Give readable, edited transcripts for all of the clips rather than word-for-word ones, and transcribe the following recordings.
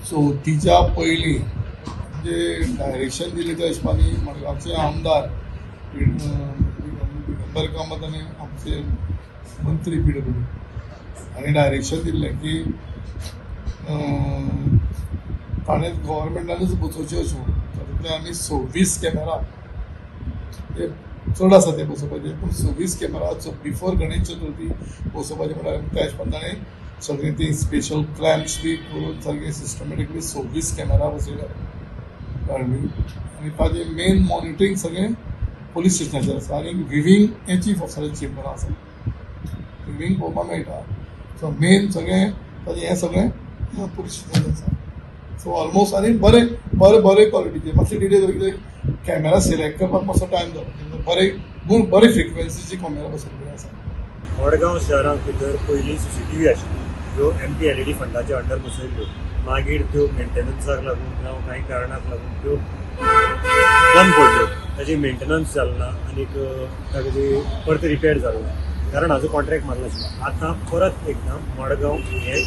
चवथीच्या पयलीं म्हणजे डायरेक्शन दिलें त्या हिशोबानी मडगांवचे आमदार दिगंबर कामत आनी आमचे मंत्री PWD हांणी डायरेक्शन दिल्लें की ताणें गव्हर्मेंटानूच बसोवच्यो अश्यो तातूंतले आमी 26 कॅमेरा ते चड आसा ते बसोवपाचे पूण 26 कॅमेरा बिफोर गणेश चतुर्थी बसोवपाचे म्हळ्यार त्या हिशोबान ताणें सगळें ती स्पेशल क्लॅम्प्स बी करून सारकें सिस्टमॅटिकली 26 कॅमेरा बसयल्यात आनी ताजें मेन मॉनिटरींग सगळें पोलीस स्टेशनाचेर आसा आनी विवींग हें चीफ ऑफिसराचें चेंबर आसा विवींग पळोवपाक मेळटा सो मेन सगळें ताजें हें सगळें पुलीस स्टेशनाचेर आसा सो ऑलमोस्ट आनी बरें बरें बरें क्वॉलिटीचे मातशें डिटेल कॅमेरा सिलेक्ट करपाक मातसो टायम जालो बरे फ्रिक्वेन्सीचे कॅमेरा बसयल्ले आसा मडगांव शहरां भितर पयलीं CCTV आशिल्ल्यो त्यो MP LED फंडाचे अंडर बसयल्ल्यो मागीर त्यो मेंटेनन्साक लागून जावं कांय कारणाक लागून त्यो बंद पडल्यो ताजी मेंटेनन्स जालना आनीक ताजी परत रिपेर जालो कारण हाजो कॉन्ट्रॅक्ट मारलो आशिल्लो आतां परत एकदां मडगांव हें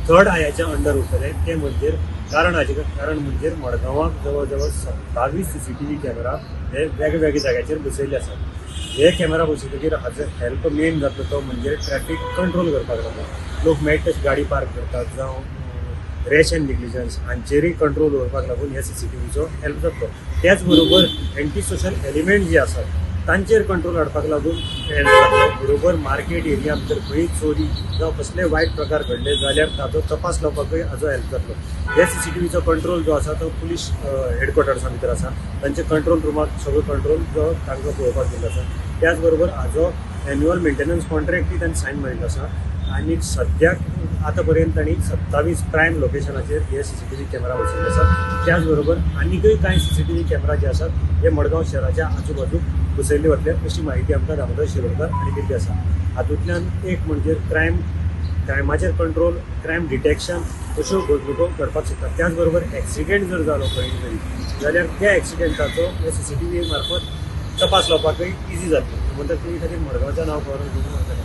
थर्ड आयाच्या अंडर उरतलें तें म्हणजे कारण म्हणजे मडगांवाक जवळ जवळ 27 CCTV कॅमेरा हे वेगवेगळ्या जाग्याचेर बसयल्ले आसात हे कॅमेरा बसयतकीर हाजो हेल्प मेन जातलो तो म्हणजे ट्रॅफिक कंट्रोल करपाक लागून लोक मेळटा तशें गाडी पार्क करतात जावं रॅश एंड निग्लिजन्स हांचेरय कंट्रोल दवरपाक लागून ह्या CCTVचो हेल्प जातलो त्याच बरोबर एंटी सोशल एलिमेंट जे आसात तांचेर कंट्रोल हाडपाक लागून हेल्प जातलो बरोबर मार्केट एरिया भितर खंय चोरी जावं कसले वायट प्रकार घडले जाल्यार ताचो तपास लावपाकय हाजो हेल्प जातलो ह्या CCTVचो कंट्रोल जो आसा तो पुलीस हेडक्वॉर्टर्सा भितर आसा तांचे कंट्रोल रुमाक सगळो कंट्रोल जो तांकां पळोवपाक दिल्लो आसा त्याच बरोबर हाजो एन्युअल मेंटेनन्स कॉन्ट्रॅक्टय तांणी सायन मारिल्लो आसा आनी सद्याक आतां पर्यंत तांणी 27 प्रायम लोकेशनाचेर हे CCTV कॅमेरा बसयल्ले आसात त्याच बरोबर आनीकय कांय CCTV कॅमेरा जे आसात हे मडगांव शहराच्या आजूबाजूक बसयल्ले वतले अशी माहिती आमकां दामोदर शिरोडकर हांणी दिल्ली आसा हातूंतल्यान एक म्हणजे क्रायमाचेर कंट्रोल क्रायम डिटेक्शन अश्यो घडणुको घडपाक शकतात त्याच बरोबर एक्सिडेंट जर जालो खंय तरी जाल्यार त्या एक्सिडेंटाचो हे CCTV मार्फत तपास लावपाकय इजी जातलो म्हणटा ती खातीर मडगांवचें नांव करून